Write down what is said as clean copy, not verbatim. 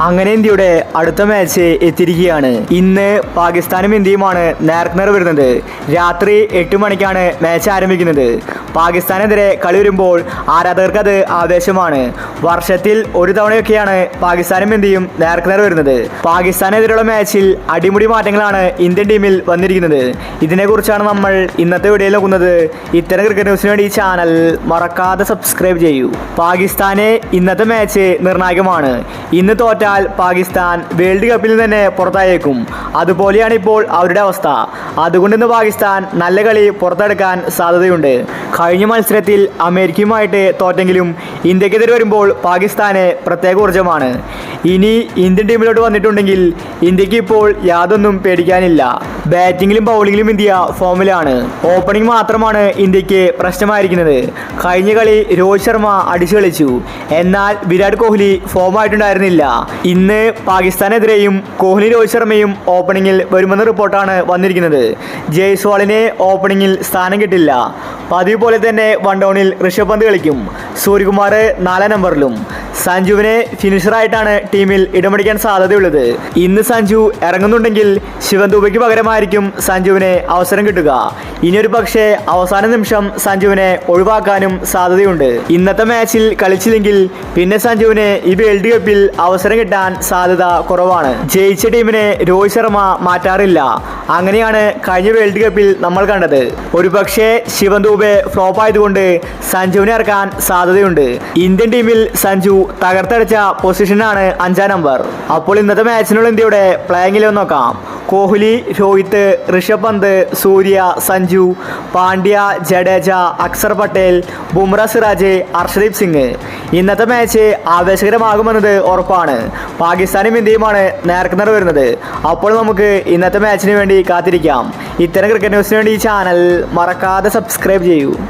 അങ്ങനെ ഇന്ത്യയുടെ അടുത്ത മാച്ച് എത്തിയിരിക്കുകയാണ്. ഇന്ന് പാകിസ്ഥാനും ഇന്ത്യയുമാണ് നേർക്കുനേർ വരുന്നത്. രാത്രി 8 മണിക്കാണ് മാച്ച് ആരംഭിക്കുന്നത്. പാകിസ്ഥാനെതിരെ കളി വരുമ്പോൾ ആരാധകർക്ക് അത് ആവേശമാണ്. വർഷത്തിൽ ഒരു തവണയൊക്കെയാണ് പാകിസ്ഥാനും ഇന്ത്യയും നേർക്കുനേർ വരുന്നത്. പാകിസ്ഥാനെതിരെയുള്ള മാച്ചിൽ അടിമുടി മാറ്റങ്ങളാണ് ഇന്ത്യൻ ടീമിൽ വന്നിരിക്കുന്നത്. ഇതിനെക്കുറിച്ചാണ് നമ്മൾ ഇന്നത്തെ വീഡിയോയിൽ നോക്കുന്നത്. ഇത്തരം ക്രിക്കറ്റ് ന്യൂസിന് വേണ്ടി ഈ ചാനൽ മറക്കാതെ സബ്സ്ക്രൈബ് ചെയ്യൂ. പാകിസ്ഥാനെ ഇന്നത്തെ മാച്ച് നിർണായകമാണ്. ഇന്ന് തോറ്റാൽ പാകിസ്ഥാൻ വേൾഡ് കപ്പിൽ തന്നെ പുറത്തായേക്കും. അതുപോലെയാണ് ഇപ്പോൾ അവരുടെ അവസ്ഥ. അതുകൊണ്ട് ഇന്ന് പാകിസ്ഥാൻ നല്ല കളി പുറത്തെടുക്കാൻ സാധ്യതയുണ്ട്. കഴിഞ്ഞ മത്സരത്തിൽ അമേരിക്കയുമായിട്ട് തോറ്റെങ്കിലും ഇന്ത്യക്കെതിരെ വരുമ്പോൾ പാകിസ്ഥാന് പ്രത്യേക ഊർജ്ജമാണ്. ഇനി ഇന്ത്യൻ ടീമിലോട്ട് വന്നിട്ടുണ്ടെങ്കിൽ ഇന്ത്യക്ക് ഇപ്പോൾ യാതൊന്നും പേടിക്കാനില്ല. ബാറ്റിങ്ങിലും ബൗളിങ്ങിലും ഇന്ത്യ ഫോമിലാണ്. ഓപ്പണിംഗ് മാത്രമാണ് ഇന്ത്യക്ക് പ്രശ്നമായിരിക്കുന്നത്. കഴിഞ്ഞ കളി രോഹിത് ശർമ്മ അടിച്ചു കളിച്ചു. എന്നാൽ വിരാട് കോഹ്ലി ഫോമായിട്ടുണ്ടായിരുന്നില്ല. ഇന്ന് പാകിസ്ഥാനെതിരെയും കോഹ്ലി രോഹിത് ശർമ്മയും ഓപ്പണിങ്ങിൽ വരുമെന്ന റിപ്പോർട്ടാണ് വന്നിരിക്കുന്നത്. ജയ്സ്വാളിന് ഓപ്പണിങ്ങിൽ സ്ഥാനം കിട്ടില്ല. പതിവ് പോലെ തന്നെ വൺ ഡൗണിൽ ഋഷഭ് പന്ത് കളിക്കും. സൂര്യകുമാർ 4 നമ്പറിലും. സഞ്ജുവിനെ ഫിനിഷറായിട്ടാണ് ടീമിൽ ഇടമടിക്കാൻ സാധ്യതയുള്ളത്. ഇന്ന് സഞ്ജു ഇറങ്ങുന്നുണ്ടെങ്കിൽ ശിവൻ ദുബയ്ക്ക് പകരമായിരിക്കും സഞ്ജുവിനെ അവസരം കിട്ടുക. ഇനിയൊരു പക്ഷേ അവസാന നിമിഷം സഞ്ജുവിനെ ഒഴിവാക്കാനും സാധ്യതയുണ്ട്. ഇന്നത്തെ മാച്ചിൽ കളിച്ചില്ലെങ്കിൽ പിന്നെ സഞ്ജുവിന് ഈ വേൾഡ് കപ്പിൽ അവസരം കിട്ടാൻ സാധ്യത കുറവാണ്. ജയിച്ച ടീമിനെ രോഹിത് ശർമ്മ മാറ്റാറില്ല. അങ്ങനെയാണ് കഴിഞ്ഞ വേൾഡ് കപ്പിൽ നമ്മൾ കണ്ടത്. ഒരുപക്ഷെ ശിവൻ ദുബെ ഫ്ലോപ്പ് ആയതുകൊണ്ട് സഞ്ജുവിനെ ഇറക്കാൻ സാധ്യതയുണ്ട്. ഇന്ത്യൻ ടീമിൽ സഞ്ജു തകർത്തടിച്ച പൊസിഷനാണ് 5-ാം നമ്പർ. അപ്പോൾ ഇന്നത്തെ മാച്ചിനുള്ള ഇന്ത്യയുടെ പ്ലേയിങ് ഇലവൻ നോക്കാം. കോഹ്ലി, രോഹിത്, ഋഷഭ് പന്ത്, സൂര്യ, സഞ്ജു, പാണ്ഡ്യ, ജഡേജ, അക്സർ പട്ടേൽ, ബുംറ, സിറാജ്, അർഷദീപ് സിംഗ്. ഇന്നത്തെ മാച്ച് ആവേശകരമാകുമെന്നത് ഉറപ്പാണ്. പാകിസ്ഥാനും ഇന്ത്യയുമാണ് നേർക്കുനേർ വരുന്നത്. അപ്പോൾ നമുക്ക് ഇന്നത്തെ മാച്ചിന് വേണ്ടി കാത്തിരിക്കാം. ഇത്തരം ക്രിക്കറ്റ് ന്യൂസിന് വേണ്ടി ഈ ചാനൽ മറക്കാതെ സബ്സ്ക്രൈബ് ചെയ്യൂ.